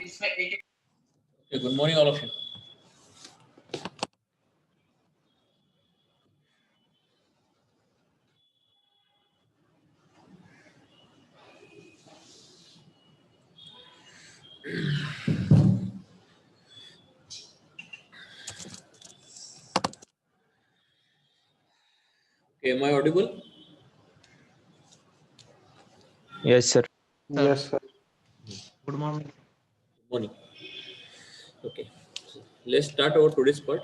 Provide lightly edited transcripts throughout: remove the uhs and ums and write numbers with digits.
Okay, good morning, all of you. Okay, am I audible? Yes, sir. Yes, sir. Good morning. Good morning. Okay, so let's start our today's part.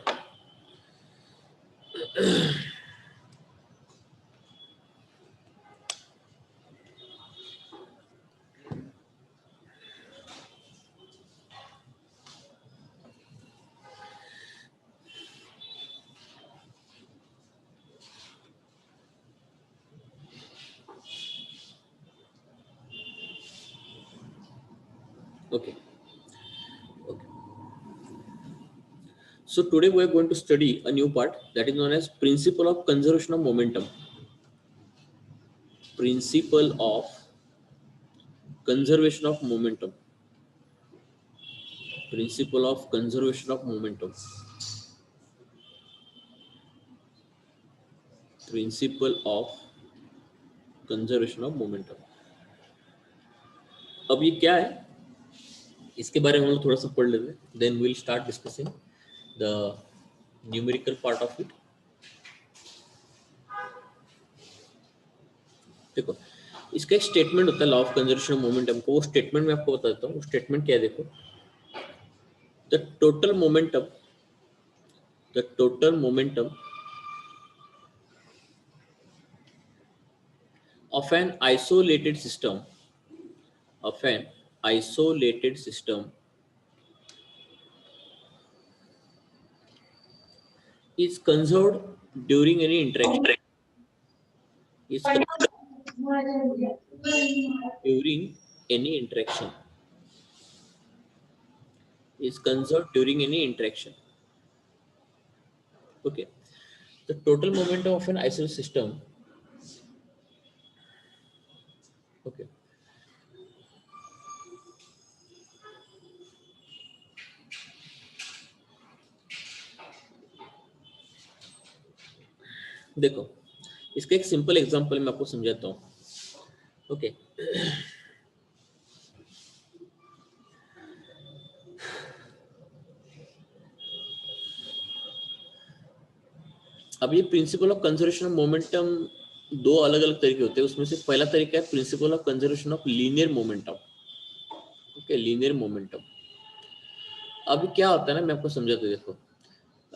Okay. Okay. So today we are going to study a new part that is known as principle of conservation of momentum. Principle of conservation of momentum. Principle of conservation of momentum. Principle of conservation of momentum. अब ये क्या है इसके बारे में हम लोग थोड़ा सा पढ़ लेते हैं, then will start discussing the numerical part of it. देखो इसका एक स्टेटमेंट होता है law of conservation of momentum को. वो स्टेटमेंट मैं आपको बता देता हूँ. वो स्टेटमेंट क्या है देखो. The total momentum of an isolated system is conserved during any interaction. Is conserved during any interaction. Is conserved during any interaction. Okay. The total momentum of an isolated system. Okay. देखो इसका एक simple example मैं आपको समझाता हूँ. Okay. अब ये principle of conservation of momentum दो अलग अलग तरीके होते हैं. उसमें से पहला तरीका है principle of conservation of linear momentum. Okay, linear momentum. अभी क्या होता है ना, मैं आपको समझाता हूँ. देखो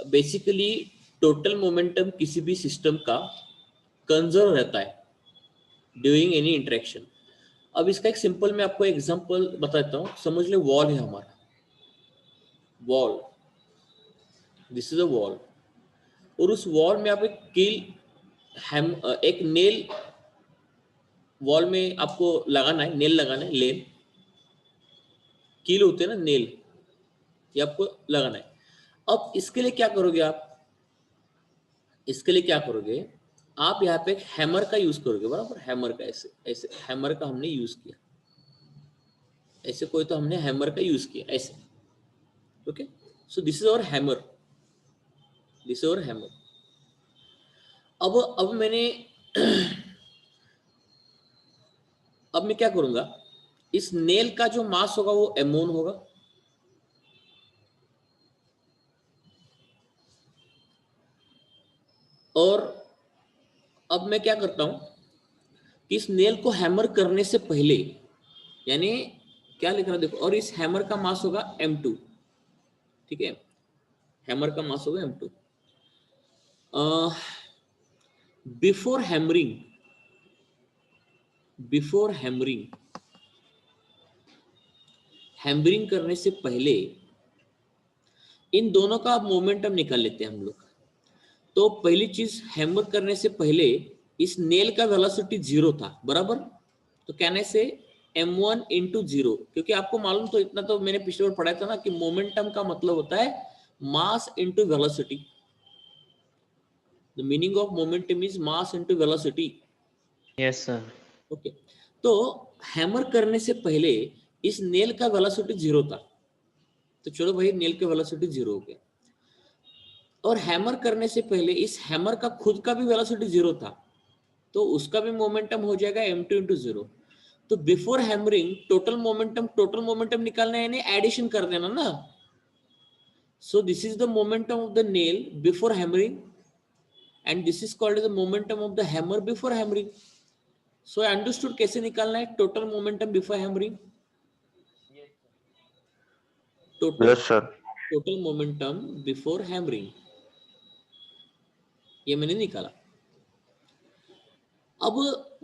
बेसिकली टोटल मोमेंटम किसी भी सिस्टम का कंजर्व रहता है ड्यूरिंग एनी इंटरेक्शन. अब इसका एक सिंपल मैं आपको एग्जांपल बताता हूँ. समझ लो वॉल है हमारा. Wall, this is a wall. और उस वॉल में आप एक कील एक नेल वॉल में आपको लगाना है. नेल लगाना है. नेल कील होते हैं ना, नेल, ये आपको लगाना है. अब इसके लिए क्या करोगे आप. इसके लिए क्या करोगे आप, यहाँ पे एक हैमर का यूज करोगे. बराबर, हैमर का. ऐसे ऐसे हैमर का हमने यूज किया. ऐसे कोई तो हमने हैमर का यूज किया ऐसे. Okay, so this is our hammer. This is our hammer. अब मैंने अब मैं क्या करूंगा, इस नेल का जो मास होगा वो m1 होगा. और अब मैं क्या करता हूं कि इस नेल को हैमर करने से पहले, यानी क्या लिख रहा देखो, और इस हैमर का मास होगा m2. ठीक है, हैमर का मास होगा m2. बिफोर हैमरिंग करने से पहले इन दोनों का मोमेंटम निकाल लेते हैं हम लोग. तो पहली चीज, हैमर करने से पहले इस नेल का वेलोसिटी 0 था. बराबर, तो कहने से m1 इंटू 0, क्योंकि आपको मालूम तो इतना तो मैंने पिछले बार पढ़ाया था ना कि मोमेंटम का मतलब होता है mass into velocity. The meaning of momentum is mass into velocity. Yes sir. Okay, तो हैमर करने से पहले इस नेल का वेलोसिटी 0 था. तो चलो भाई नेल की वेलोसिटी 0 हो गया, और हैमर करने से पहले इस हैमर का खुद का भी वेलोसिटी 0 था, तो उसका भी मोमेंटम हो जाएगा m2 into 0। तो बिफोर हैमरिंग टोटल मोमेंटम निकालना है, यानी एडिशन कर देना ना। सो this is the momentum of the nail before hammering, and this is called the momentum of the hammer before hammering. So I understood कैसे निकालना है total momentum before hammering. Yes, sir. Total momentum before hammering, ये मैंने निकाला। अब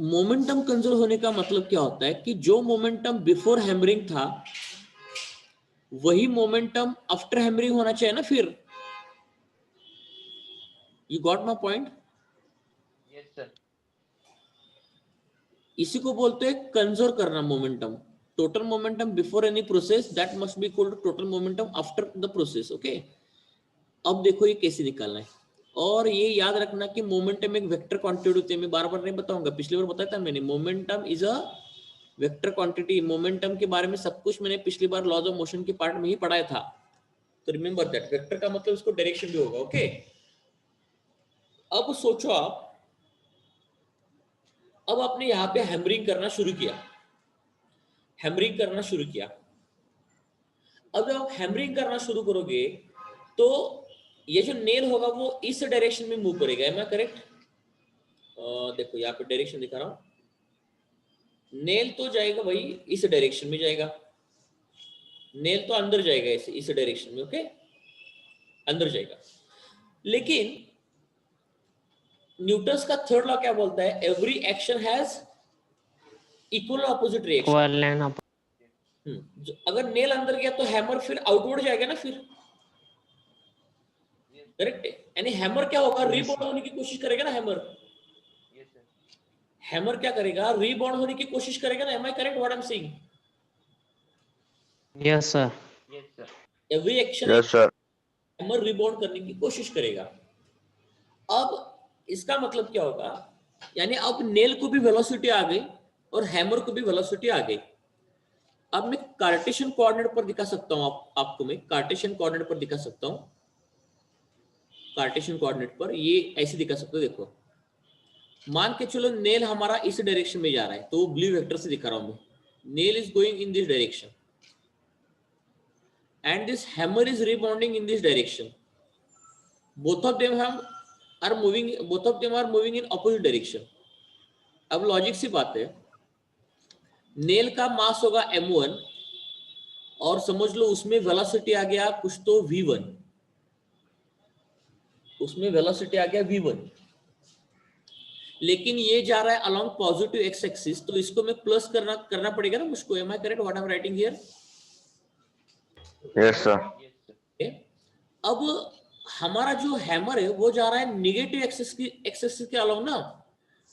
momentum conserve होने का मतलब क्या होता है कि जो मोमेंटम बिफोर हैमरिंग था वही मोमेंटम आफ्टर हैमरिंग होना चाहिए ना। फिर you got my point? Yes, sir. इसी को बोलते हैं कंजर्व करना momentum. Total momentum before any process that must be equal to total momentum after the process. Okay, अब देखो ये कैसे निकालना है। और ये याद रखना कि मोमेंटम एक वेक्टर क्वांटिटी होती है। मैं बार बार नहीं बताऊंगा, पिछली बार बताया था मैंने, momentum is a vector quantity. Momentum के बारे में सब कुछ मैंने पिछली बार लॉज ऑफ मोशन के पार्ट में ही पढ़ाया था, तो रिमेंबर दैट। वेक्टर का मतलब इसको डायरेक्शन भी होगा। ओके, अब सोचो आप, अब आपने यहां पे हैमरिंग करना शुरू किया, हैमरिंग करना शुरू किया। अब जब आप हैमरिंग करना शुरू करोगे तो ये जो नेल होगा वो इस डायरेक्शन में मूव करेगा। Am I correct? देखो यहाँ पे डायरेक्शन दिखा रहा हूं। नेल तो जाएगा भाई इस डायरेक्शन में जाएगा, नेल तो अंदर जाएगा इस डायरेक्शन में। ओके, अंदर जाएगा। लेकिन न्यूटन्स का थर्ड लॉ क्या बोलता है? Every action has equal opposite reaction. Equal and अगर नेल अंदर गया तो हैमर फिर आउटवर्ड जाएगा ना फिर, करेक्ट है? यानी हैमर क्या होगा? रीबाउंड होने की कोशिश करेगा ना हैमर। हैमर क्या करेगा? रीबाउंड होने की कोशिश करेगा ना। Am I correct what I am saying? Yes, sir. Every action Yes, sir. Hammer rebound करने की कोशिश करेगा। अब इसका मतलब क्या होगा? यानी अब नेल को भी वेलोसिटी आ गई और हैमर को भी वेलोसिटी आ गई। अब मैं कार्टेशियन कोऑर्डिनेट पर दिखा सकता हूं, आपको मैं कार्टेशियन कोऑर्डिनेट पर दिखा सकता हूं। कार्टेशियन कोऑर्डिनेट पर ये ऐसे दिखा सकते हो। देखो, मान के चलो नेल हमारा इस डायरेक्शन में जा रहा है, तो वो ब्लू वेक्टर से दिखा रहा हूं मैं। Nail is going in this direction and this hammer is rebounding in this direction. Both of them are moving in opposite direction. अब लॉजिक सी बात है, नेल का मास होगा m1 और समझ लो उसमें वेलोसिटी आ गया कुछ तो v1, उसमें वेलोसिटी आ गया v1। लेकिन ये जा रहा है अलोंग पॉजिटिव एक्स एक्सिस, तो इसको मैं प्लस करना पड़ेगा ना मुझको। Am I correct what I am writing here? Yes, sir. अब हमारा जो हैमर है वो जा रहा है निगेटिव एक्सिस के अलावा ना,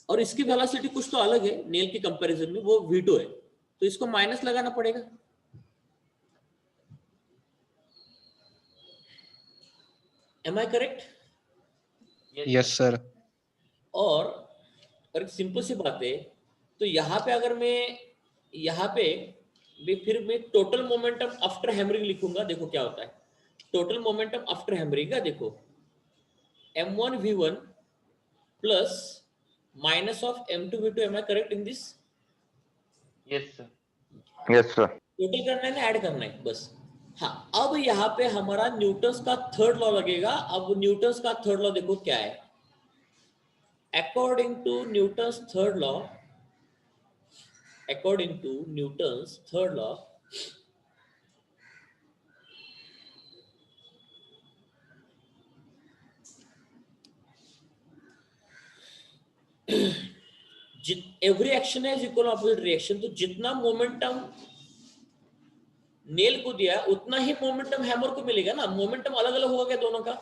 और इसकी वेलोसिटी कुछ तो अलग है नेल के कंपैरिजन में, वो v2 है, तो इसको माइनस लगाना पड़ेगा। Am I correct? Yes sir. और एक सिंपल सी बात है, तो यहाँ पे अगर मैं यहाँ पे फिर मैं टोटल मोमेंटम आफ्टर हैमरिंग लिखूंगा। देखो क्या होता है टोटल मोमेंटम आफ्टर हैमरिंग का। देखो m1 v1 plus minus of m2 v2। Am I correct in this? Yes, sir. Yes, sir. Total करना है ना ऐड करना है बस। हाँ, अब यहाँ पे हमारा न्यूटन्स का थर्ड लॉ लगेगा। अब न्यूटन्स का थर्ड लॉ देखो क्या है। According to Newton's third law, according to Newton's third law, every action has equal opposite reaction। तो जितना मोमेंटम नेल को दिया उतना ही मोमेंटम हैमर को मिलेगा ना। मोमेंटम अलग अलग होगा क्या दोनों का?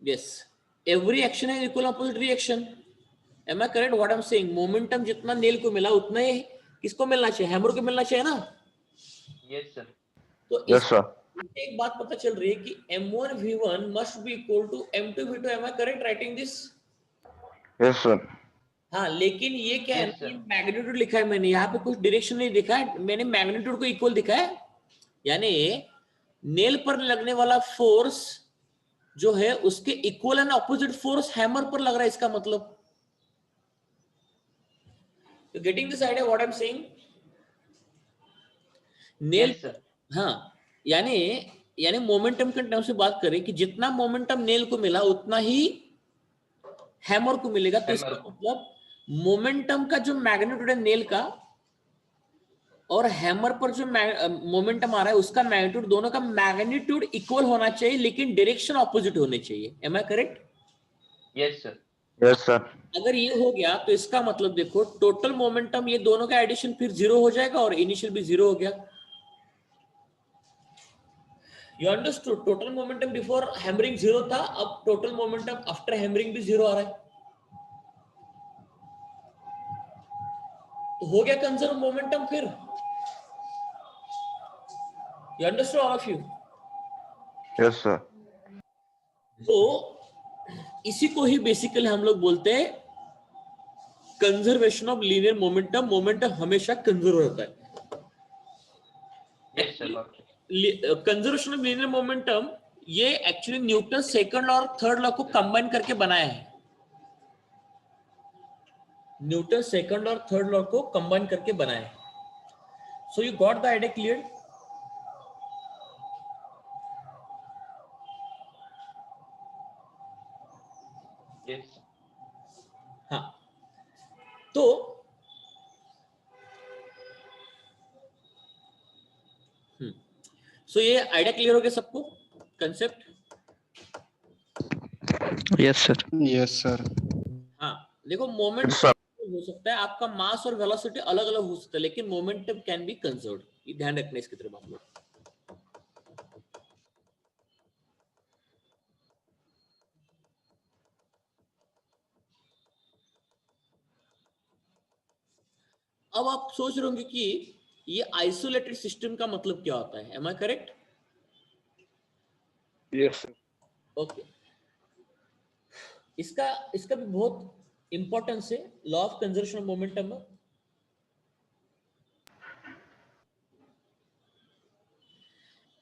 Yes, every action has equal opposite reaction. Am I correct what I am saying? Momentum जितना नेल को मिला उतना ही किसको मिलना चाहिए? हैमर को मिलना चाहिए ना। Yes, sir. तो Yes, sir. इससे एक बात पता चल रही है कि m1 v1 must be equal to m2 v2। Am I correct writing this? Yes, sir. हाँ, लेकिन ये क्या है, Yes, sir. मैग्नीट्यूड लिखा है मैंने, यहाँ पे कुछ डायरेक्शन नहीं दिखा है, मैंने मैग्नीट्यूड को इक्वल दिखा है, यानी नेल पर लगने वाला फोर्स जो है उसके equal and opposite force hammer पर लग रहा है, इसका मतलब getting this idea what I am saying? Nail, Yes, sir. हाँ, यानी यानी मोमेंटम के टर्म से बात करें कि जितना मोमेंटम नेल को मिला उतना ही हैमर को मिलेगा, तो Hammer इसका को. मतलब मोमेंटम का जो मैग्नीट्यूड है नेल का और हैमर पर जो मोमेंटम आ रहा है उसका मैग्नीट्यूड, दोनों का मैग्नीट्यूड इक्वल होना चाहिए, लेकिन डायरेक्शन ऑपोजिट होने चाहिए। Am I correct? Yes, sir. Yes, sir. अगर ये हो गया तो इसका मतलब देखो टोटल मोमेंटम, ये दोनों का एडिशन फिर जीरो हो जाएगा और इनिशियल भी जीरो हो गया। You understood? Total momentum before hammering zero था, अब टोटल मोमेंटम आफ्टर हैमरिंग भी जीरो आ रहा है, तो हो गया कंजर्व मोमेंटम फिर। You understood all of you? Yes, sir. तो इसी को ही बेसिकली हम लोग बोलते हैं conservation of linear momentum. Momentum हमेशा कंजर्व रहता है। Yes, sir. got it. Conservation of linear momentum ये एक्चुअली न्यूटन सेकंड और थर्ड लॉ को कंबाइन करके बनाया है। न्यूटन सेकंड और थर्ड लॉ को कंबाइन करके बनाया है। So you got the idea clear? Yes, sir. हाँ, तो सो ये आइडिया क्लियर हो गया सबको, concept? Yes, sir. Yes, sir. हाँ, देखो मोमेंट Yes, sir. हो सकता है, आपका मास और वेलोसिटी अलग अलग हो सकता है, लेकिन मोमेंटम कैन बी कंजर्व्ड। ये ध्यान रखना इसकी तरफ आप लोग। अब आप सोच रहे होंगे कि ये आइसोलेटेड सिस्टम का मतलब क्या होता है? Am I correct? Yes, sir. Okay, इसका इसका भी बहुत इंपॉर्टेंस है law of conservation of momentum में।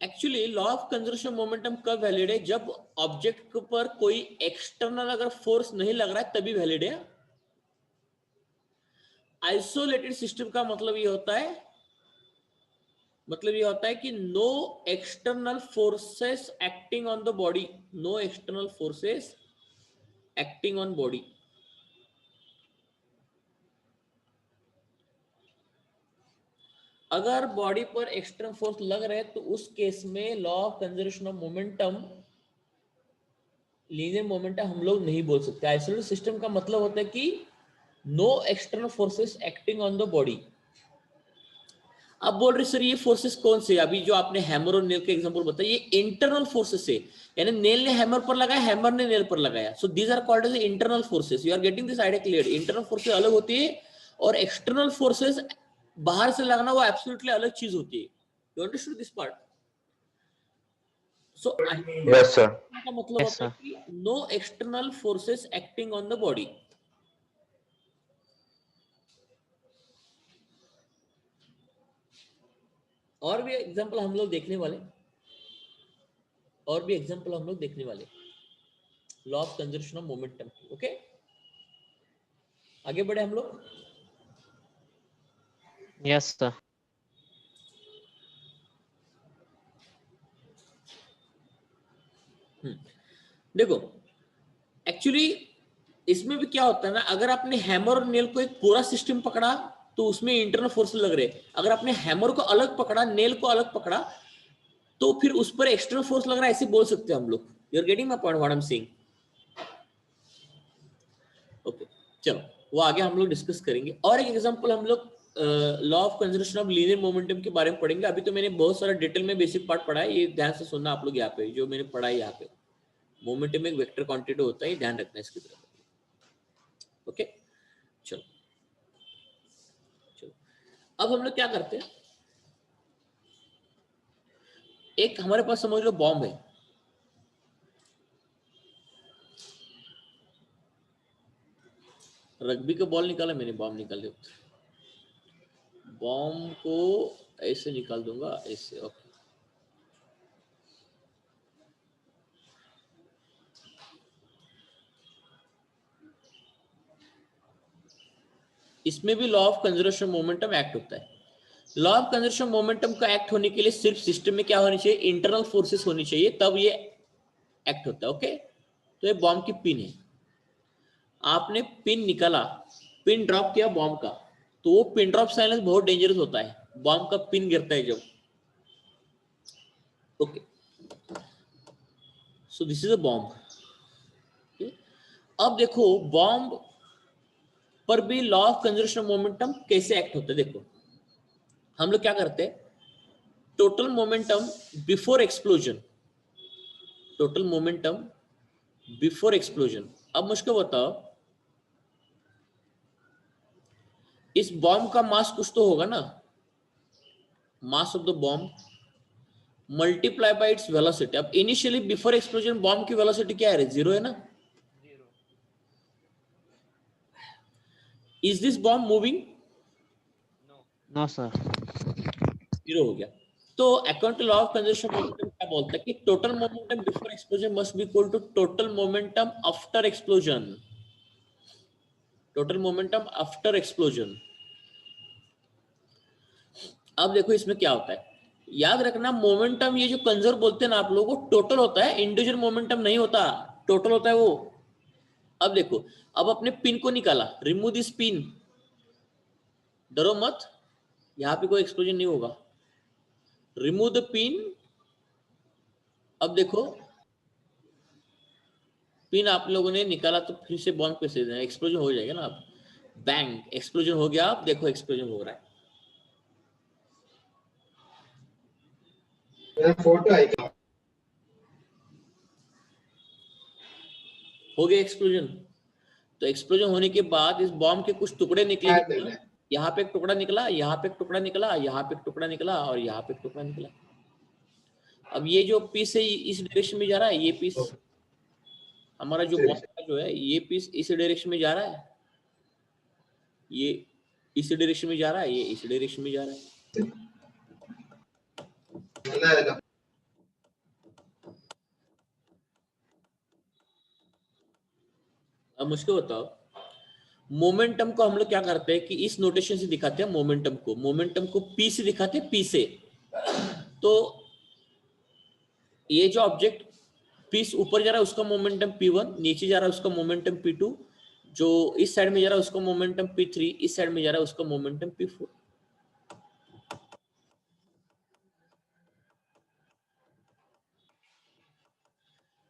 Actually law of conservation of momentum कब वैलिड है? जब ऑब्जेक्ट पर कोई एक्सटर्नल अगर फोर्स नहीं लग रहा है तभी वैलिड है। आइसोलेटेड सिस्टम का मतलब ये होता है, कि no external forces acting on the body, no external forces acting on body. अगर बॉडी पर एक्सटर्नल फोर्स लग रहे हैं तो उस केस में law of conservation of momentum, linear momentum हम लोग नहीं बोल सकते। आइसोलेटेड सिस्टम का मतलब होता है कि no external forces acting on the body. अब बोल रहे सर ये फोर्सेस कौन से? अभी जो आपने हैमर और नेल का एग्जांपल बताया, ये इंटरनल फोर्सेस है, यानी नेल ने हैमर पर लगाया, हैमर ने नेल पर लगाया। So these are called as internal forces. You are getting this idea clear? Internal forces अलग होती है और एक्सटर्नल फोर्सेस बाहर से लगना वो एब्सोल्युटली अलग चीज होती है। You understood this part? So Yes, sir. का मतलब Yes, होता है sir. कि no external forces acting on the body. और भी एग्जांपल हम लोग देखने वाले, law of conservation of momentum. Okay, आगे बढ़े हम लोग। Yes, sir. देखो एक्चुअली इसमें भी क्या होता है ना, अगर आपने हैमर और नेल को एक पूरा सिस्टम पकड़ा तो उसमें इंटरनल फोर्स लग रहे, अगर आपने हैमर को अलग पकड़ा, नेल को अलग पकड़ा, तो फिर उस पर एक्सटर्नल फोर्स लग रहा है, ऐसे बोल सकते हैं हम लोग। You are getting my point what I am saying? Okay, चलो वो आगे हम लोग डिस्कस करेंगे। और एक एग्जांपल हम लोग law of conservation of linear momentum के बारे में पढ़ेंगे। अभी तो मैंने बहुत सारा डिटेल में बेसिक पार्ट पढ़ा है, ये ध्यान से सुनना आप लोग। यहाँ पे जो मैंने पढ़ा है, यहाँ पे मोमेंटम एक वेक्टर क्वांटिटी होता है, ध्यान रखना इसकी तरफ। ओके, चलो अब हम लोग क्या करते हैं, एक हमारे पास समझ लो बॉम्ब है, रग्बी का बॉल निकाला मैंने, बॉम्ब निकाल दिया। बॉम्ब को ऐसे निकाल दूंगा, ऐसे। ओके, इसमें भी law of conservation momentum act होता है। लॉ ऑफ कंजर्वेशन मोमेंटम का एक्ट होने के लिए सिर्फ सिस्टम में क्या होनी चाहिए, इंटरनल फोर्सेस होनी चाहिए, तब ये एक्ट होता है। ओके, तो ये बॉम्ब की पिन है, आपने पिन निकाला, पिन ड्रॉप किया बॉम्ब का, तो वो पिन ड्रॉप साइलेंस बहुत डेंजरस होता है, बॉम्ब का पिन गिरता है जब। Okay, so this is a bomb. अब देखो बॉम्ब पर भी लॉ ऑफ कंजर्वेशन मोमेंटम कैसे एक्ट होता है। देखो हम लोग क्या करते हैं, total momentum before explosion, total momentum before explosion. अब मुझको बताओ, इस बॉम्ब का मास कुछ तो होगा ना, mass of the bomb multiply by its velocity. अब इनिशियली बिफोर एक्सप्लोजन बॉम्ब की वेलोसिटी क्या है, 0 है ना। Is this bomb moving, No, sir. 0 हो गया। तो according to law of conservation momentum क्या बोलता है कि total momentum before explosion must be equal to total momentum after explosion, total momentum after explosion. अब देखो इसमें क्या होता है, याद रखना मोमेंटम, ये जो कंजर्व बोलते हैं ना आप लोगों को, टोटल होता है, इंडिविजुअल मोमेंटम नहीं होता, टोटल होता है वो। अब देखो, अब अपने पिन को निकाला, रिमूव दिस पिन, डरो मत, यहां पे कोई एक्सप्लोजन नहीं होगा, रिमूव द पिन। अब देखो पिन आप लोगों ने निकाला तो फिर से बॉम्ब कैसे देना, एक्सप्लोजन हो जाएगा ना। अब बैंग, एक्सप्लोजन हो गया, आप देखो एक्सप्लोजन हो रहा है। फोटो है क्या? हो गया एक्सप्लोजन। तो एक्सप्लोजन होने के बाद इस बॉम्ब के कुछ टुकड़े निकलेंगे, यहाँ पे एक टुकड़ा निकला, यहाँ पे एक टुकड़ा निकला, यहाँ पे एक टुकड़ा निकला, और यहाँ पे एक टुकड़ा निकला। अब ये जो पीस है इस डायरेक्शन में जा रहा है, ये पीस हमारा जो बॉम्ब का जो है, ये पीस इस डायरेक्शन में जा रहा है, ये इस डायरेक्शन में जा रहा है, ये इस डायरेक्शन में जा रहा है। अब मुझको बताओ, मोमेंटम को हम लोग क्या करते हैं कि इस नोटेशन से दिखाते हैं मोमेंटम को पी से दिखाते हैं, पी से। तो ये जो ऑब्जेक्ट पीस ऊपर जा रहा है उसका मोमेंटम P1, नीचे जा रहा है उसका मोमेंटम P2, जो इस साइड में जा रहा है उसका मोमेंटम P3, इस साइड में जा रहा है उसका मोमेंटम P4।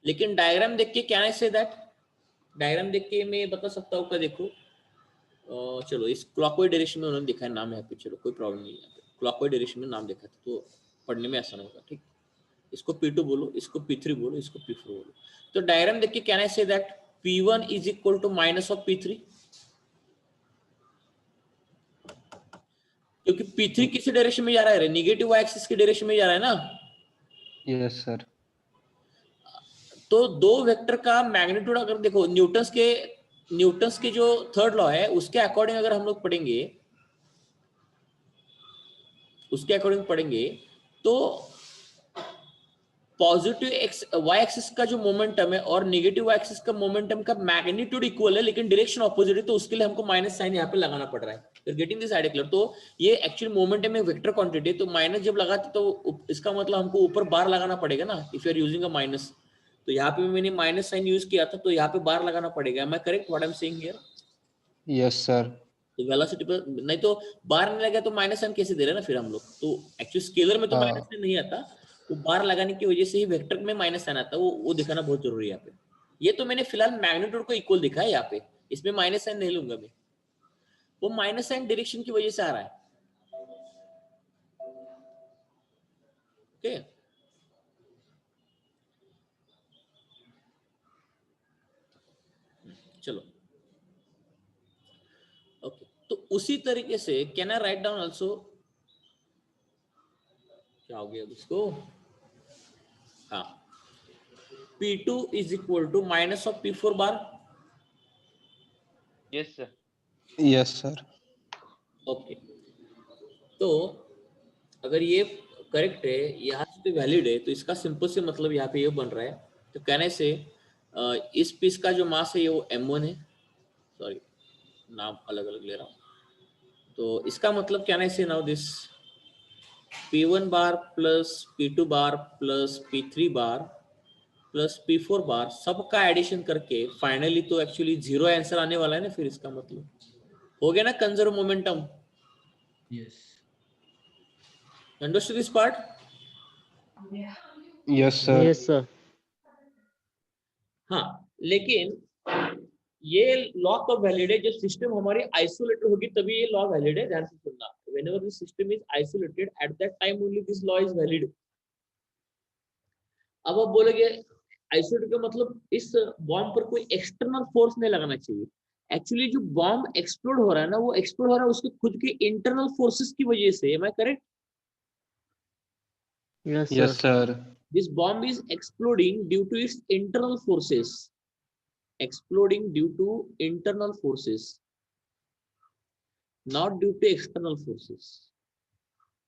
लेकिन डायग्राम देख के क्या है से दैट, डायग्राम देख के मैं बता सकता हूँ क्या, देखो चलो इस क्लॉकवाइज डायरेक्शन में उन्होंने दिखा है नाम यहाँ पे, चलो कोई प्रॉब्लम नहीं है, क्लॉकवाइज डायरेक्शन में नाम देखा था तो पढ़ने में आसान होगा। ठीक, इसको P2 बोलो, इसको P3 बोलो, इसको P4 बोलो। तो डायग्राम देख के can I say that P1 is equal to minus of P3, क्योंकि P3 किस डायरेक्शन में जा रहा है, नेगेटिव वाई एक्सिस की डायरेक्शन में जा रहा है ना। Yes, sir. तो दो वेक्टर का मैग्नीट्यूड अगर देखो, न्यूटन्स के जो थर्ड लॉ है उसके अकॉर्डिंग अगर हम लोग पढ़ेंगे, उसके अकॉर्डिंग पढ़ेंगे तो पॉजिटिव एक्स वाई एक्सिस का जो मोमेंटम है और नेगेटिव वाई एक्सिस का मोमेंटम का मैग्नीट्यूड इक्वल है, लेकिन डायरेक्शन ऑपोजिट है, तो उसके लिए हमको माइनस साइन यहाँ पे लगाना पड़ रहा है। You're getting this idea clear? तो ये एक्चुअली मोमेंटम में वेक्टर क्वांटिटी है, तो माइनस जब लगाते तो इसका मतलब हमको ऊपर बार लगाना पड़ेगा ना, if you are using a minus. तो यहाँ पे मैंने माइनस साइन यूज किया था, तो यहाँ पे बार लगाना पड़ेगा। Am I correct what I'm saying here? Yes, sir. तो वेलोसिटी पर नहीं तो बार नहीं लगा तो माइनस साइन कैसे दे रहे हैं ना फिर हम लोग। तो एक्चुअली स्केलर में तो हाँ। माइनस साइन नहीं आता, तो बार लगाने की वजह से ही वेक्टर में माइनस साइन आता है, वो दिखाना बहुत जरूरी है यहाँ पे। ये तो मैंने फिलहाल मैग्नीट्यूड को इक्वल दिखा है यहाँ पे, इसमें माइनस साइन नहीं लूंगा मैं, वो माइनस साइन डायरेक्शन की वजह से आ रहा है। ओके, चलो ओके, तो उसी तरीके से can I write down also, क्या हो गया इसको, हाँ, P2 is equal to minus of P4 bar. Yes, sir. Yes, sir. Okay, तो अगर ये करेक्ट है, यहाँ से तो वैलिड है, तो इसका सिंपल से मतलब यहाँ पे ये बन रहा है, तो कहने से इस पीस का जो मास है ये वो m1 है, सॉरी नाम अलग अलग ले रहा हूँ, तो इसका मतलब कहने से now this P1 bar plus P2 bar plus P3 bar plus P4 बार सबका एडिशन करके फाइनली तो एक्चुअली 0 आंसर आने वाला है ना, फिर इसका मतलब हो गया ना conserve momentum. Yes. Understood this part? Yes, sir. Yes, sir. हाँ, लेकिन ये लॉ कब वैलिड है? जब सिस्टम हमारी आइसोलेटेड होगी तभी ये लॉ वैलिड है, ध्यान से सुनना। Whenever the system is isolated at that time only this law is valid. अब आप बोलोगे आइसोलेटेड का मतलब इस बॉम्ब पर कोई एक्सटर्नल फोर्स नहीं लगाना चाहिए। एक्चुअली जो बॉम्ब एक्सप्लोड हो रहा है ना, वो एक्सप्लोड हो रहा है उसके खुद के इंटरनल फोर्सेस की वजह से। Am I correct? Yes, Yes, sir. sir. This bomb is exploding due to its internal forces. Exploding due to internal forces, not due to external forces.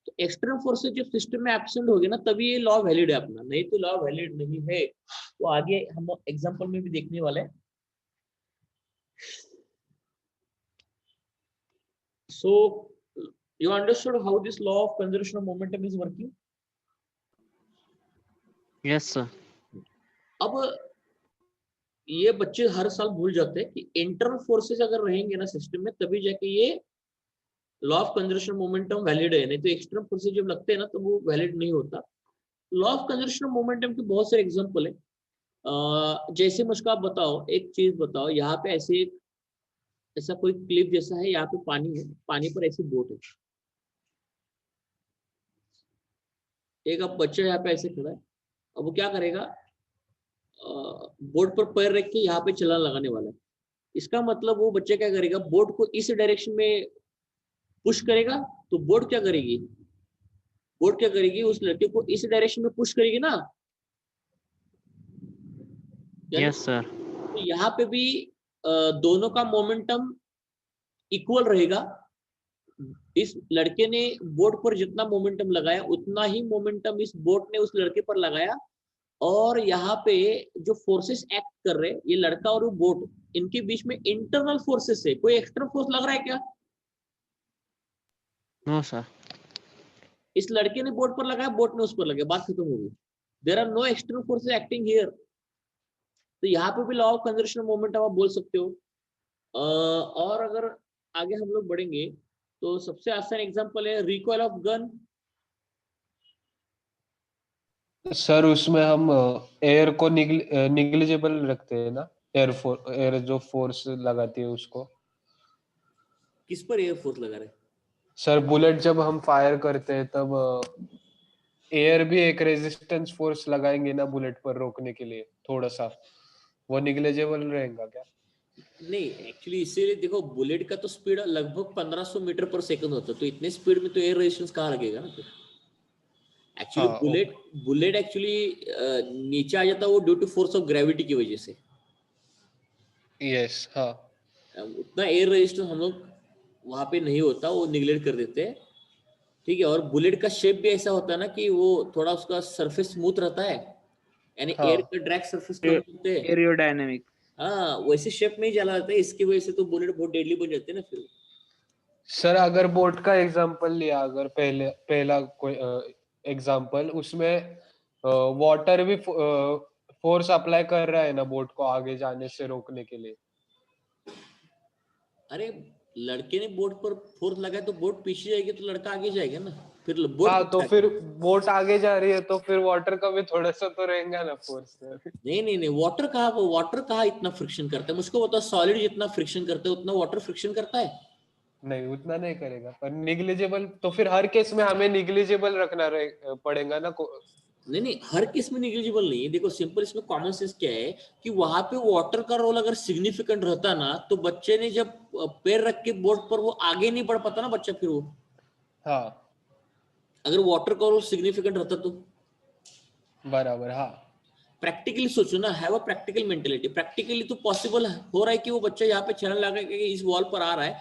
तो एक्सटर्नल फोर्सेस जब सिस्टम में absent होगी ना, तभी ये लॉ वैलिड है अपना, नहीं तो लॉ वैलिड नहीं है। तो आगे हम एग्जांपल में भी देखने वाले हैं। So you understood how this law of conservation of momentum is working? Yes, sir. अब ये बच्चे हर साल भूल जाते हैं कि इंटरनल फोर्सेस अगर रहेंगे ना सिस्टम में, तभी जाके ये law of conservation momentum valid है, नहीं तो एक्सटर्नल फोर्सेस जब लगते हैं ना तो वो वैलिड नहीं होता। लॉ ऑफ कंजर्वेशन मोमेंटम के बहुत सारे एग्जांपल है। जैसे मुझको आप बताओ, एक चीज बताओ, यहाँ पे ऐसा कोई क्लिप जैसा है, यहाँ पे पानी है, पानी पर ऐसी बोट है, एक अब बच्चा यहाँ पे ऐसे खड़ा है, अब वो क्या करेगा, बोट पर पैर रख के यहाँ पे चलान लगाने वाला है। इसका मतलब वो बच्चा क्या करेगा, बोट को इस डायरेक्शन में पुश करेगा, तो बोट क्या करेगी, बोट क्या करेगी, उस लड़के को इस डायरेक्शन में पुश करेगी ना। Yes, sir. तो यहाँ पे भी दोनों का मोमेंटम इक्वल रहेगा। इस लड़के ने बोट पर जितना मोमेंटम लगाया उतना ही मोमेंटम इस बोट ने उस लड़के पर लगाया। और यहाँ पे जो फोर्सेस एक्ट कर रहे हैं, ये लड़का और वो बोट, इनके बीच में इंटरनल फोर्सेस है। कोई एक्सटर्नल फोर्स लग रहा है क्या? No, sir. इस लड़के ने बोट पर लगाया, बोट ने उस पर लगाया, बात खत्म हो गई। There are no external forces acting here. तो यहाँ पे भी law of conservation of momentum आप बोल सकते हो। और अगर आगे हम लोग बढ़ेंगे तो सबसे आसान एग्जांपल है रिकॉइल ऑफ गन। सर उसमें हम एयर को निग्लिजिबल रखते हैं ना, एयर जो फोर्स लगाती है उसको। किस पर एयर फोर्स लगा रहे? सर बुलेट जब हम फायर करते हैं तब एयर भी एक रेजिस्टेंस फोर्स लगाएंगे ना बुलेट पर रोकने के लिए थोड़ा सा, वो निग्लिजिबल रहेगा क्या? नहीं, एक्चुअली इसीलिए देखो, बुलेट का तो स्पीड लगभग 1500 मीटर पर सेकंड होता है, तो इतने स्पीड में तो एयर रेजिस्टेंस कहाँ लगेगा ना फिर। एक्चुअली बुलेट एक्चुअली नीचे आ जाता है वो due to force of gravity की वजह से। यस, हाँ। उतना एयर रेजिस्टेंस हम लोग वहां पे नहीं होता, वो निगलेक्ट कर देते हैं, ठीक है। और बुलेट का शेप भी ऐसा होता है ना कि वो थोड़ा उसका सरफेस स्मूथ रहता है, यानी हाँ। एयर का ड्रैग सरफेस कम होते हैं, Aerodynamic. हाँ वैसे शेप में ही चला जाता है। इसकी वजह से तो बुलेट बहुत डेडली बन जाते हैं ना फिर। सर अगर बोट का एग्जांपल लिया, अगर पहला कोई एग्जांपल, उसमें वाटर भी फोर्स अप्लाई कर रहा है ना बोट को आगे जाने से रोकने के लिए। अरे लड़के ने बोट पर फोर्स लगाया तो बोट पीछे जाएगी तो लड़का आगे जाएगा ना, फिर बोट हाँ, तो फिर बोट आगे जा रही है तो फिर वाटर का भी थोड़ा सा तो रहेगा ना फोर्स। नहीं, वाटर कहा इतना फ्रिक्शन करता है? मुझको बताओ, सॉलिड जितना फ्रिक्शन करता है उतना वाटर फ्रिक्शन करता है? नहीं, उतना नहीं करेगा, पर निग्लिजिबल तो फिर हर केस में हमें निग्लिजिबल रखना पड़ेगा ना। नहीं, हर केस में निग्लिजिबल नहीं है। देखो सिंपल इसमें कॉमन सेंस क्या है कि वहां पे वाटर का रोल अगर सिग्निफिकेंट रहता ना, तो बच्चे ने जब पैर रख के बोर्ड पर वो आगे नहीं बढ़ पाता ना बच्चा, फिर वो, हाँ अगर वाटर का रोल सिग्निफिकेंट रहता तो। बराबर, हाँ। प्रैक्टिकली सोचो ना, have a practical mentality. Practically तो पॉसिबल हो रहा है कि वो बच्चा यहाँ पे छलांग लगा के इस वॉल पर आ रहा है,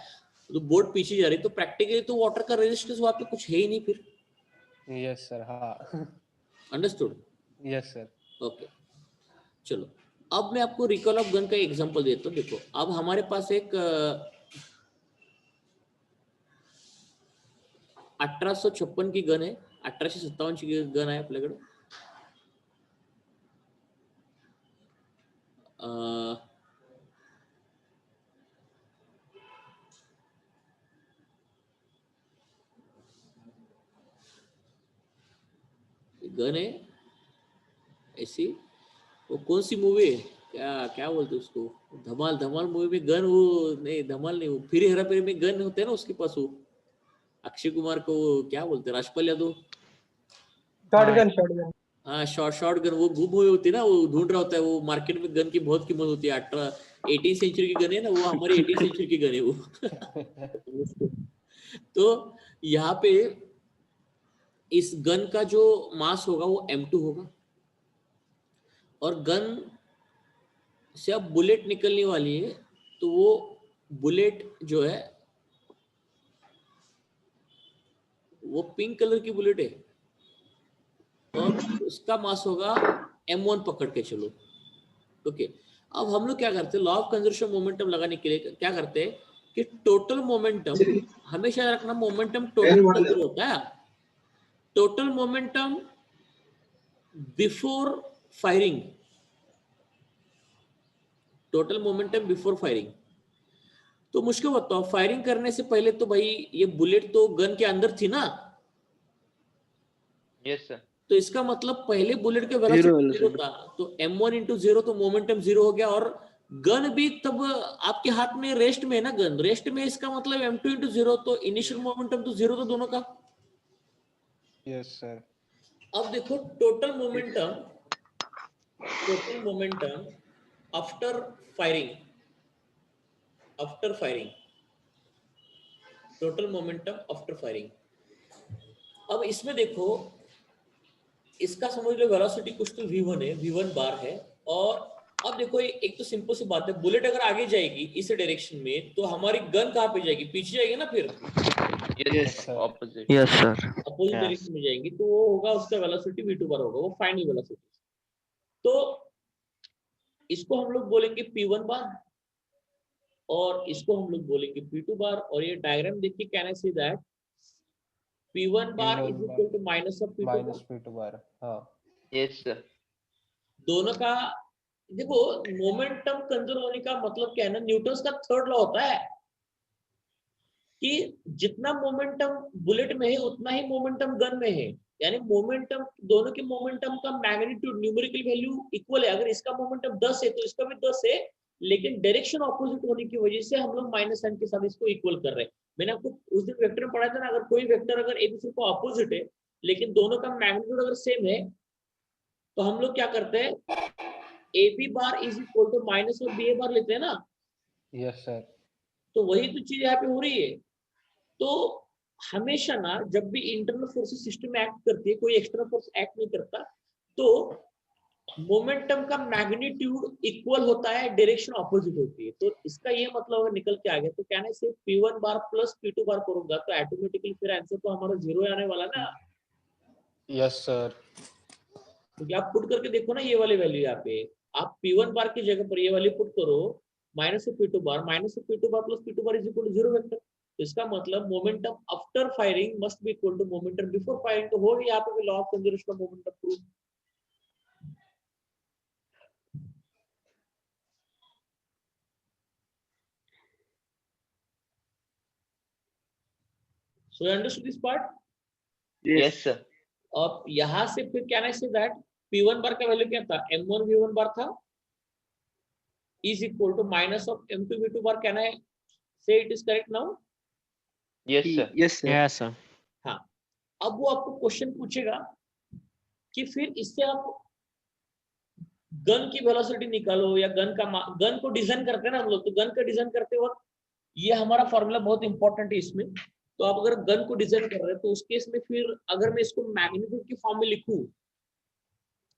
तो बोट पीछे जा रही है, तो प्रैक्टिकली तो वाटर का रेजिस्टेंस वहां पे कुछ है ही नहीं फिर। यस सर, हाँ। अंडरस्टूड? Yes sir. ओके, चलो अब मैं आपको रिकॉल ऑफ गन का एग्जांपल देता हूँ। देखो अब हमारे पास एक 1856 की गन है, 1857 की गन आहे आपल्याकडे। गन है ऐसी, वो कौन सी मूवी है, क्या क्या बोलते उसको, धमाल, धमाल मूवी में गन, वो नहीं धमाल नहीं, वो फिर हेरा फेरी में गन होते हैं ना उसके पास, वो अक्षय कुमार को वो क्या बोलते हैं, राजपाल यादव। Shotgun, shotgun. हाँ, शॉर्ट गन, वो गुम हुई होती है ना, वो ढूंढ रहा होता है, वो मार्केट में गन की बहुत कीमत होती है, 18 सेंचुरी की गन है ना, वो हमारी 18 सेंचुरी की गन है वो। तो यहाँ पे इस गन का जो मास होगा वो M2 होगा, और गन से अब बुलेट निकलने वाली है, तो वो बुलेट जो है वो पिंक कलर की बुलेट है, और उसका मास होगा M1 पकड़ के चलो। ओके, अब हम लोग क्या करते हैं, लॉ ऑफ कंजर्वेशन मोमेंटम लगाने के लिए क्या करते हैं कि टोटल मोमेंटम, हमेशा रखना मोमेंटम टोटल होता है, total momentum before firing, total momentum before firing. तो मुझको बताओ, फायरिंग करने से पहले तो भाई ये बुलेट तो गन के अंदर थी ना, यस सर। तो इसका मतलब पहले बुलेट के वेलोसिटी 0 था, तो M1 इंटू 0, तो मोमेंटम 0 हो गया, और गन भी तब आपके हाथ में रेस्ट में है ना, गन रेस्ट में, इसका मतलब M2 इंटू 0, तो इनिशियल मोमेंटम तो 0 तो दोनों का। Yes sir. अब देखो total momentum after firing, total momentum after firing. अब इसमें देखो, इसका समझ लो वेलोसिटी कुछ तो v1 है, v1 बार है, और अब देखो एक तो सिंपल सी बात है, बुलेट अगर आगे जाएगी इस डायरेक्शन में, तो हमारी गन कहाँ पे जाएगी, पीछे जाएगी ना, फिर yes sir, opposite. Yes, sir. Opposite direction में जाएंगी, तो वो होगा उसका वेलोसिटी v2 बार होगा, वो फाइनल वेलोसिटी। तो इसको हम लोग बोलेंगे p1 बार, और इसको हम लोग बोलेंगे p2 बार, और ये डायग्राम देख के can I say that p1 bar is equal to minus of p2 minus P2 bar, हाँ। Yes sir. दोनों का देखो, मोमेंटम कंजर्व होने का मतलब क्या है ना, न्यूटन्स का थर्ड लॉ होता है कि जितना मोमेंटम बुलेट में है उतना ही मोमेंटम गन में है, यानी मोमेंटम, दोनों के मोमेंटम का मैग्नीट्यूड, न्यूमेरिकल वैल्यू इक्वल है। अगर इसका मोमेंटम 10 है तो इसका भी 10 है, लेकिन डायरेक्शन ऑपोजिट होने की वजह से हम लोग माइनस साइन के साथ इसको इक्वल कर रहे हैं। मैंने आपको उस दिन वेक्टर में पढ़ाया था ना, अगर कोई वेक्टर अगर एक दूसरे को ऑपोजिट है लेकिन दोनों का मैग्नीट्यूड अगर सेम है, तो हम लोग क्या करते हैं, AB bar is equal to minus of BA bar लेते हैं ना। Yes sir. तो वही तो चीज यहाँ पे हो रही है। तो हमेशा ना, जब भी इंटरनल फोर्सेस सिस्टम में एक्ट करती है, कोई एक्सटर्नल फोर्स एक्ट नहीं करता, तो मोमेंटम का मैग्नीट्यूड इक्वल होता है, डायरेक्शन ऑपोजिट होती है। तो इसका ये मतलब अगर निकल के आ गया, तो क्या ना, सिर्फ P1 बार प्लस P2 बार करूंगा तो ऑटोमेटिकली फिर आंसर तो हमारा 0 आने वाला ना। Yes sir. क्योंकि आप पुट करके देखो ना, ये वाली वैल्यू यहाँ पे आप P1 बार की जगह पर ये वाली पुट करो, minus of P2 bar plus P2 bar is equal to 0 vector. तो इसका मतलब momentum after firing must be equal to momentum before firing. तो हो गया यहाँ पे law of conservation of momentum proof. So understood this part? Yes sir. अब यहां से फिर क्या से दैट P1 बार का वैल्यू क्या था, M1 V1 बार था, is equal to minus of M2 V2 bar. Can I say it is correct now? Yes sir. Yes, sir. हाँ, अब वो आपको क्वेश्चन पूछेगा कि फिर इससे आप गन की वेलोसिटी निकालो, या गन को डिजाइन करते हैं ना हम लोग, तो गन का डिजाइन करते वक्त ये हमारा फॉर्मूला बहुत इंपॉर्टेंट है इसमें। तो आप अगर गन को डिजाइन कर रहे हैं, तो उस केस में फिर अगर मैं इसको मैग्नीट्यूड की फॉर्म में लिखूं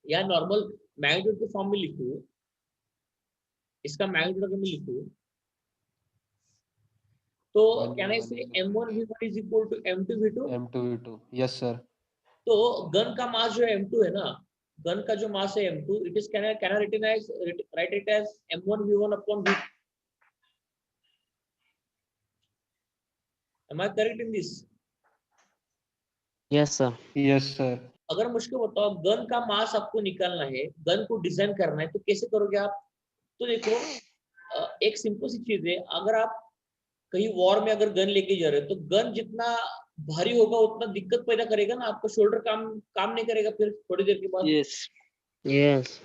या नॉर्मल मैग्नीट्यूड के फॉर्म में लिखूं, इसका मैग्नीट्यूड अगर मैं लिखूं तो can I say m1v1 is equal to m2v2। M2v2, yes sir. तो गन का मास जो m2 है ना, गन का जो मास है m2, it is can I write it as m1v1 upon v। Am I correct in this? Yes, sir. Yes sir. अगर मुझको बताओ गन का मास आपको निकालना है, गन को डिजाइन करना है, तो कैसे करोगे आप? तो देखो एक सिंपल सी चीज है, अगर आप कहीं वॉर में अगर गन लेके जा रहे हो तो गन जितना भारी होगा उतना दिक्कत पैदा करेगा ना, आपका शोल्डर काम नहीं करेगा फिर थोड़ी देर के बाद। Yes. Yes.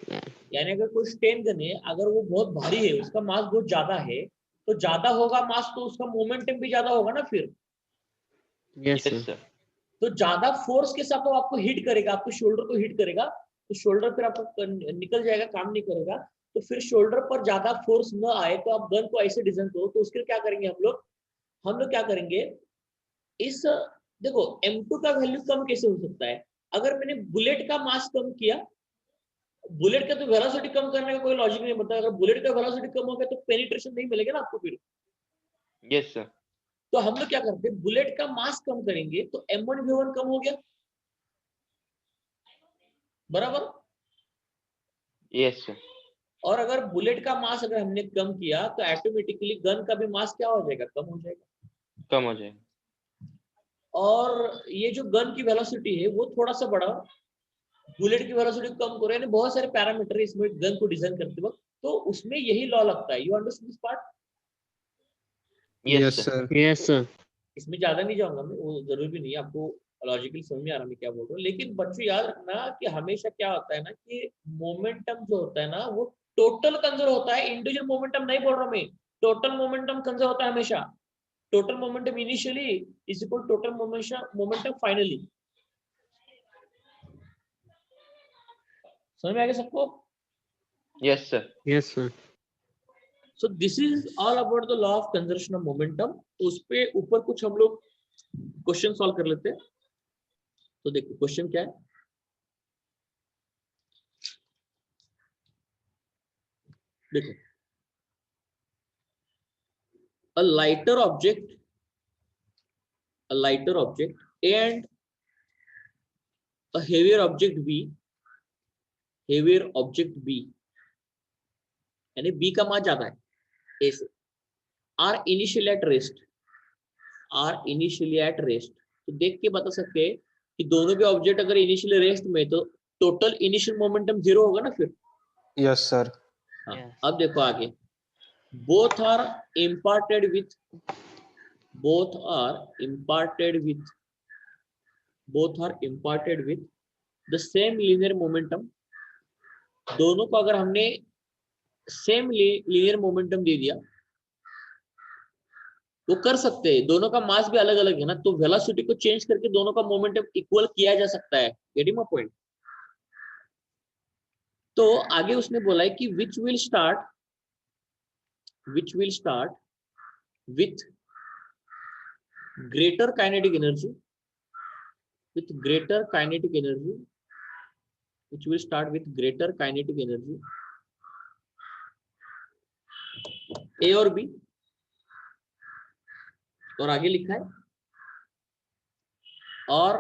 यानी अगर कोई स्टेन गन है, अगर वो बहुत भारी है, उसका मास बहुत ज्यादा है, तो ज्यादा होगा मास तो उसका मोमेंटम भी ज्यादा होगा ना फिर। Yes, Yes, sir. sir. तो ज्यादा फोर्स के साथ वो आपको हिट करेगा, आपके शोल्डर को हिट करेगा, तो शोल्डर फिर आपको निकल जाएगा, काम नहीं करेगा। तो फिर शोल्डर पर ज्यादा फोर्स न आए तो आप गन को ऐसे डिजाइन करो। तो उसके लिए क्या करेंगे हम लोग क्या करेंगे, इस देखो M2 का वैल्यू कम कैसे हो सकता है? अगर मैंने बुलेट का मास कम किया, बुलेट का तो वेलोसिटी कम करने का कोई लॉजिक नहीं बनता। अगर बुलेट का वेलोसिटी कम हो गया तो पेनिट्रेशन नहीं मिलेगा ना आपको फिर। Yes, sir. तो हम लोग क्या करते हैं, बुलेट का मास कम करेंगे तो m1v1 कम हो गया, बराबर। Yes, sir. और अगर बुलेट का मास अगर हमने कम किया तो ऑटोमेटिकली गन का भी मास क्या हो जाएगा, कम हो जाएगा। कम हो जाएगा। और ये जो गन की वेलोसिटी है वो थोड़ा सा बढ़ा, बुलेट की वेलोसिटी कम करो, यानी बहुत सारे पैरामीटर है इसमें गन को डिजाइन करते वक्त, तो उसमें यही लॉ लगता है। You understand this part? Yes, sir. Yes, sir. इसमें ज्यादा नहीं जाऊंगा मैं, वो जरूरी भी नहीं है, आपको लॉजिकली समझ में आ रहा मैं क्या बोल रहा हूँ। लेकिन बच्चों याद रखना कि हमेशा क्या होता है ना कि मोमेंटम जो होता है ना वो टोटल कंजर्व होता है, इंडिविजुअल मोमेंटम नहीं बोल रहा मैं, टोटल मोमेंटम कंजर्व होता है हमेशा। Total momentum initially is equal total momentum finally. समझ में आ गया सबको? Yes, sir. Yes, sir. So this is all about the law of conservation of momentum. तो उस पे ऊपर कुछ हम लोग क्वेश्चन सॉल्व कर लेते हैं। तो देखो क्वेश्चन क्या है, देखो a lighter object A and a heavier object B यानी B का मास ज्यादा है A से, are initially at rest। तो देख के बता सकते हैं कि दोनों भी ऑब्जेक्ट अगर इनिशियली रेस्ट में तो टोटल इनिशियल मोमेंटम जीरो होगा ना फिर। Yes sir. हाँ, Yes. अब देखो आगे, both are imparted with the same linear momentum। दोनों को अगर हमने सेम लीनियर मोमेंटम दे दिया, वो कर सकते हैं, दोनों का मास भी अलग अलग है ना, तो वेलोसिटी को चेंज करके दोनों का मोमेंटम इक्वल किया जा सकता है। Getting my point? तो आगे उसने बोला है कि which will start with greater kinetic energy which will start with greater kinetic energy, A और B। और आगे लिखा है और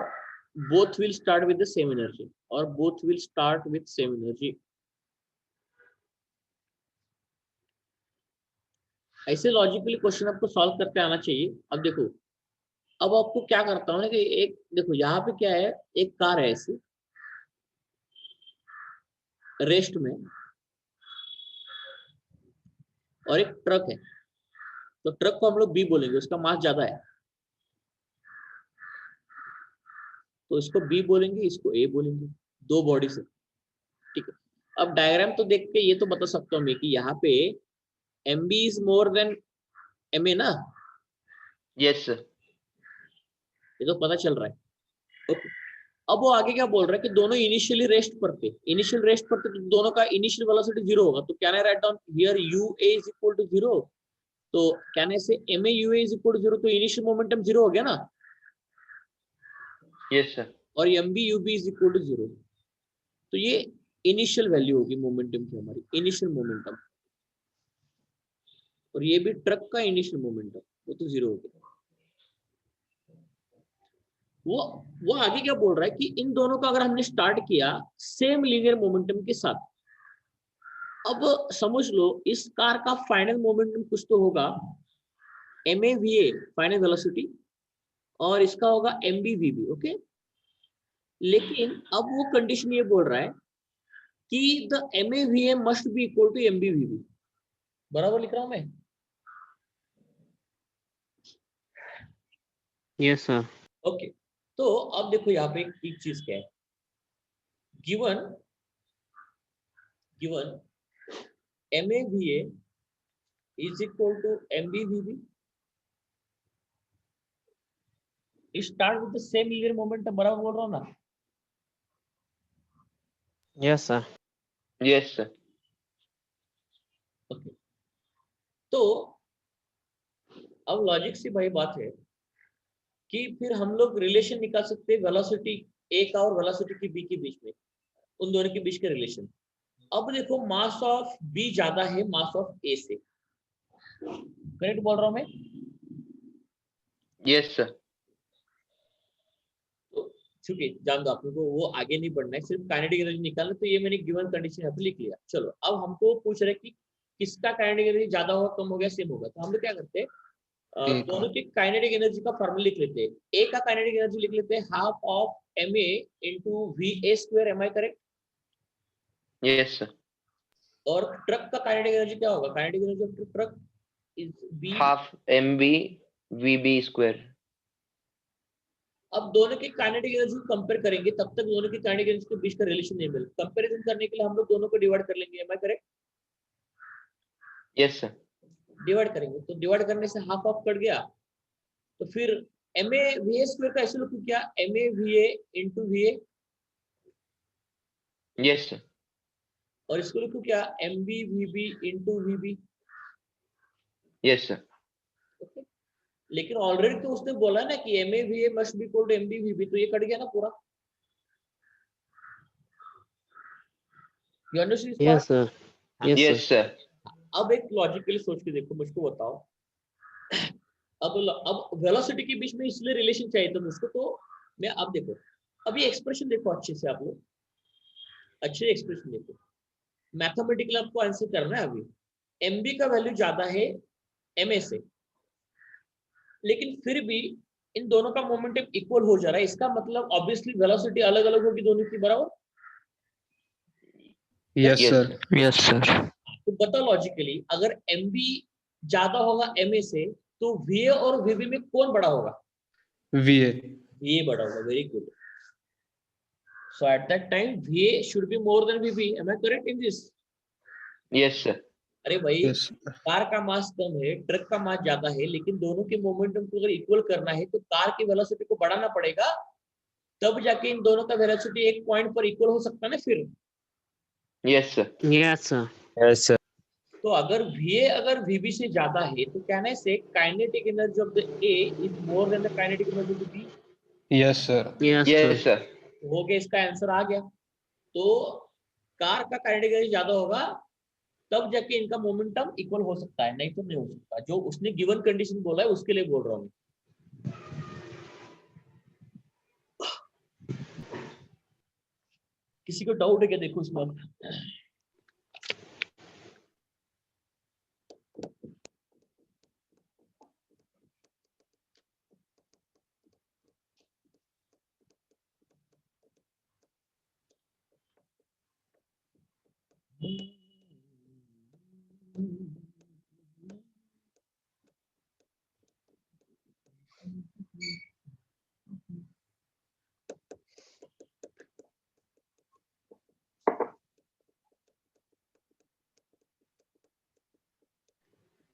both will start with the same energy। ऐसे लॉजिकली क्वेश्चन आपको सॉल्व करते आना चाहिए। अब देखो, अब आपको क्या करता हूँ ना कि एक देखो यहाँ पे क्या है, एक कार है ऐसी रेस्ट में और एक ट्रक है। तो ट्रक को हम लोग बी बोलेंगे, उसका मास ज्यादा है तो इसको बी बोलेंगे, इसको ए बोलेंगे, दो बॉडी से। ठीक है, अब डायग्राम तो देख के ये तो बता सकता हूँ मैं कि यहाँ पे M B is more than M A ना। Yes, sir. ये तो पता चल रहा है। ओके, अब वो आगे क्या बोल रहा है कि दोनों इनिशियल रेस्ट पर थे तो दोनों का इनिशियल वेलोसिटी जीरो होगा। तो can I write down here U A is equal to zero? तो can I say M A U A is equal to zero? तो इनिशियल मोमेंटम जीरो हो गया ना। Yes, sir. और M B U B is equal to zero. तो ये initial value होगी momentum की, हमारी इनिशियल मोमेंटम, और ये भी ट्रक का इनिशियल मोमेंटम, वो तो 0 हो गया। वो आगे क्या बोल रहा है कि इन दोनों का अगर हमने स्टार्ट किया सेम लीनियर मोमेंटम के साथ, अब समझ लो इस कार का फाइनल मोमेंटम कुछ तो होगा MAVA फाइनल वेलोसिटी, और इसका होगा MBVB, ओके। लेकिन अब वो कंडीशन ये बोल रहा है कि the MAVA must be equal to MBVB, बराबर लिख रहा हूं मैं? Yes, sir. ओके तो अब देखो यहाँ पे एक चीज क्या है, given MAVA is equal to MBVB, start with the same linear momentum, बराबर बोल रहा हूँ ना? Yes, sir. Yes, sir. Okay तो अब लॉजिक से भाई बात है कि फिर हम लोग रिलेशन निकाल सकते हैं वेलोसिटी ए का और वेलोसिटी की बी के बीच में, उन दोनों के बीच के रिलेशन। अब देखो मास ऑफ बी ज्यादा है मास ऑफ ए से, करेक्ट बोल रहा हूं मैं? Yes, sir. तो चूंकि जान दो आप लोगों को, वो आगे नहीं बढ़ना है, सिर्फ काइनेटिक एनर्जी निकालना, तो ये मैंने गिवन कंडीशन यहाँ पे लिख लिया। चलो अब हमको पूछ रहे कि किसका काइनेटिक एनर्जी ज्यादा होगा, कम हो गया, सेम होगा, तो हम लोग क्या करते हैं, दोनों की काइनेटिक एनर्जी का फॉर्मूला लिख लेते हैं। ए का काइनेटिक एनर्जी लिख लेते हैं half of MA into VA square, am I correct? Yes, sir. और ट्रक का काइनेटिक एनर्जी क्या होगा? Kinetic energy of truck is B. Half MB VB square. अब दोनों की काइनेटिक एनर्जी को कंपेयर करेंगे, तब तक दोनों की काइनेटिक एनर्जी के बीच का रिलेशन नहीं मिल, कंपैरिजन करने के लिए हम लोग दोनों को डिवाइड कर लेंगे, am I correct? Yes, sir. Divide करेंगे तो डिवाइड करने से हाफ ऑफ कट गया, तो फिर MA VA स्क्वायर का ऐसे लोग क्या, MA VA into VA, Yes, sir. और इसको लिखो क्या, MB VB into VB। Yes, sir. Okay लेकिन ऑलरेडी तो उसने बोला ना कि MA VA must be equal to MB VB, तो ये कट गया ना पूरा। You understand? Yes, sir. Yes, Yes, sir. sir. अब एक लॉजिकली सोच के देखो, मुझको बताओ, अब वेलोसिटी के बीच में इसलिए रिलेशन चाहिए था मुझको, तो मैं अब देखो, अब ये एक्सप्रेशन देखो अच्छे से, आप लोग अच्छे एक्सप्रेशन देखो, मैथमेटिकली आपको आंसर करना है। अभी MB का वैल्यू ज्यादा है MA से, लेकिन फिर भी इन दोनों का मोमेंटम इक्वल हो जा रहा है, इसका मतलब ऑब्वियसली वेलोसिटी अलग अलग होगी दोनों की, बराबर? Yes, Yes, sir. sir. Yes, sir. तो बताओ लॉजिकली, अगर MB ज्यादा होगा MA से, तो VA और VB में कौन बड़ा होगा? VA. VA बड़ा होगा, very good. So at that time VA should be more than VB, am I correct in this? Yes, sir. अरे भाई Yes. कार का मास कम है, ट्रक का मास ज्यादा है, लेकिन दोनों के मोमेंटम को अगर इक्वल करना है तो कार की वेलोसिटी को बढ़ाना पड़ेगा, तब जाके इन दोनों का वेलोसिटी एक पॉइंट पर इक्वल हो सकता है ना फिर। Yes, sir. Yes, sir. Yes, sir. तो अगर VA अगर VB से ज्यादा है तो कहने से kinetic energy of the A is more then the kinetic energy of the B। Yes, sir. Yes, Yes, sir. sir. हो गया, इसका आंसर आ गया। तो कार का काइनेटिक एनर्जी ज्यादा होगा, तब जाके इनका मोमेंटम इक्वल हो सकता है, नहीं तो नहीं हो सकता। जो उसने गिवन कंडीशन बोला है उसके लिए बोल रहा हूँ। किसी को डाउट है क्या? देखो इसमें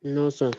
No, sir.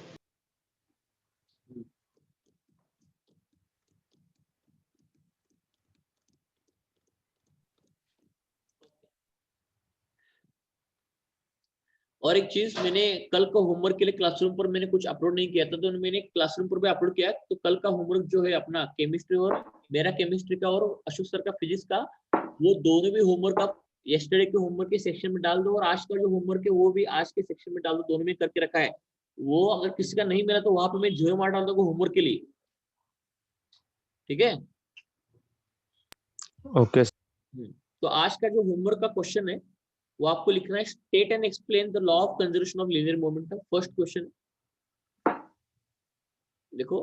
और एक चीज, मैंने कल का होमवर्क के लिए क्लासरूम पर मैंने कुछ अपलोड नहीं किया था, तो मैंने क्लासरूम पर भी अपलोड किया। तो कल का होमवर्क जो है अपना केमिस्ट्री और मेरा केमिस्ट्री का और अशोक सर का फिजिक्स का, वो दोनों भी होमवर्क आप यस्टरडे के होमवर्क के सेक्शन में डाल दो और आज का जो होमवर्क है वो भी आज के सेक्शन में डाल दो, दोनों में करके रखा है। वो अगर किसी का नहीं मिला तो वहां पे मैं 0 मार्क डाल दूंगा होमवर्क के लिए, ठीक है। Okay. तो आज का जो होमवर्क का क्वेश्चन है वो आपको लिखना है, state and explain the law of conservation of linear momentum. First question देखो,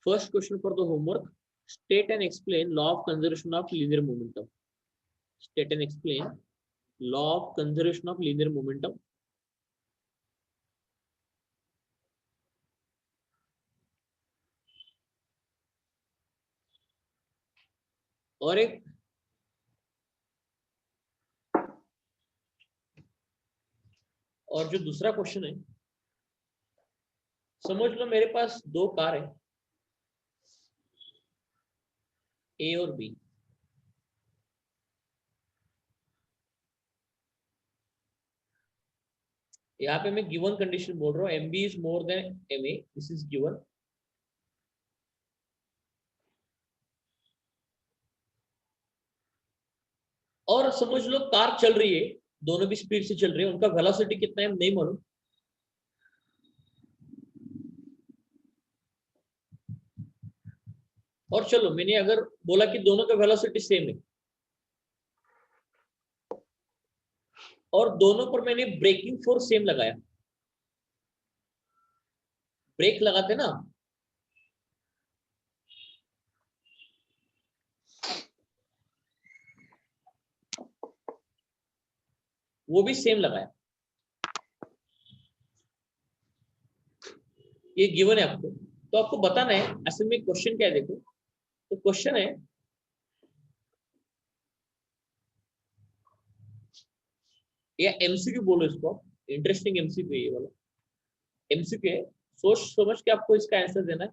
first question for the homework, state and explain law of conservation of linear momentum. State and explain law of conservation of linear momentum. और एक और जो दूसरा question है, समझ लो मेरे पास दो कार है ए और बी। यहाँ पे मैं गिवन कंडीशन बोल रहा हूँ, M B is more than M A, this is given. और समझ लो कार चल रही है, दोनों भी स्पीड से चल रही है, उनका वेलोसिटी कितना है नहीं मालूम। और चलो मैंने अगर बोला कि दोनों का वेलोसिटी सेम है और दोनों पर मैंने ब्रेकिंग फोर्स सेम लगाया, ब्रेक लगाते ना, वो भी सेम लगाया, ये गिवन है आपको। तो आपको बताना है असल में क्वेश्चन क्या है। देखो तो क्वेश्चन है, या एमसीक्यू बोलो इसको, इंटरेस्टिंग एमसीक्यू है ये वाला, एमसीक्यू है, सोच समझ के आपको इसका आंसर देना है।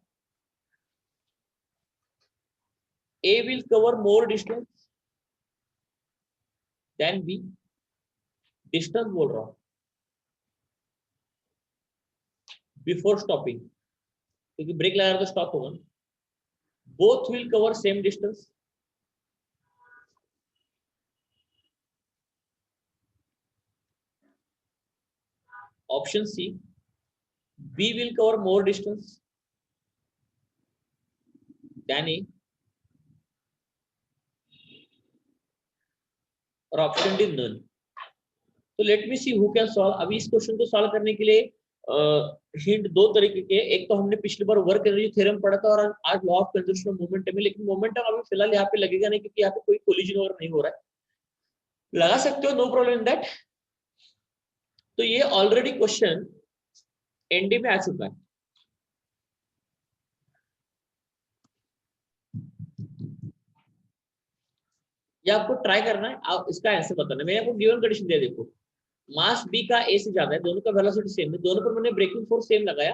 A will cover more distance than B, distance बोल रहा हूं, बिफोर स्टॉपिंग, क्योंकि ब्रेक लगा तो स्टॉप होगा। Both will cover same distance, option C, B will cover more distance than A, और ऑप्शन डी नन। तो let me see who can solve. अभी इस क्वेश्चन को सॉल्व करने के लिए हिंट दो तरीके के, एक तो हमने पिछली बार वर्क एनर्जी थ्योरम पढ़ा था और आज law of conservation of momentum है, लेकिन मोमेंटम अभी फिलहाल यहाँ पे लगेगा नहीं क्योंकि यहाँ पे कोई कोलिजन वगैरह नहीं हो रहा है। लगा सकते हो, नो प्रॉब्लम इन दैट। तो ये ऑलरेडी क्वेश्चन एनडी में आ चुका है। ये आपको ट्राई करना है, आप इसका आंसर बताना है। मैंने आपको गिवन कंडीशन दिया, देखो मास बी का ए से ज्यादा है, दोनों का वेलोसिटी सेम है, दोनों पर मैंने ब्रेकिंग फोर्स सेम लगाया,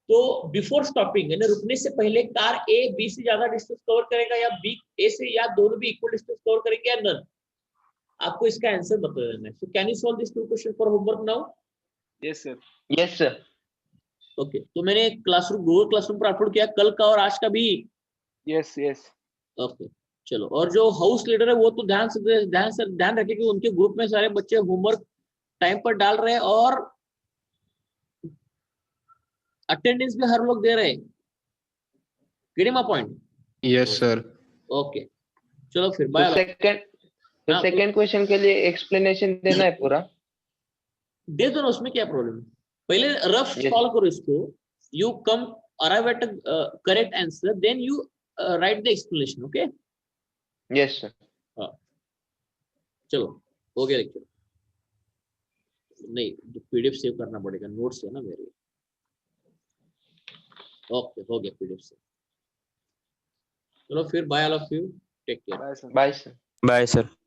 तो बिफोर स्टॉपिंग यानी रुकने से पहले कार ए बी से ज्यादा डिस्टेंस कवर करेगा या बी ए से, या दोनों भी इक्वल डिस्टेंस कवर करेंगे या नन। आपको इसका आंसर बता देना है। So can you solve this two question for homework now? Yes sir. Yes, sir. Okay, तो मैंने क्लासरूम गूगल क्लासरूम पर अपलोड किया कल का और आज का भी। Yes yes. ओके चलो, और जो हाउस लीडर है वो तो ध्यान रखे कि उनके ग्रुप में सारे बच्चे होमवर्क टाइम पर डाल रहे हैं और अटेंडेंस भी हर लोग दे रहे हैं। Getting my point? Yes sir. Okay चलो फिर तो बाय। सेकंड हाँ, सेकंड क्वेश्चन के लिए एक्सप्लेनेशन देना है पूरा? दे दो ना, उसमें क्या प्रॉब्लम है। पहले रफ Yes. सॉल्व करो इसको, you come arrive at correct answer, then you write the explanation. Okay yes sir. चलो हो गया लेक्चर। नहीं, पीडीएफ सेव करना पड़ेगा, नोट्स है ना मेरे। ओके हो गया पीडीएफ सेव। चलो फिर bye all of you, take care. Bye sir. Bye sir. Bye, sir.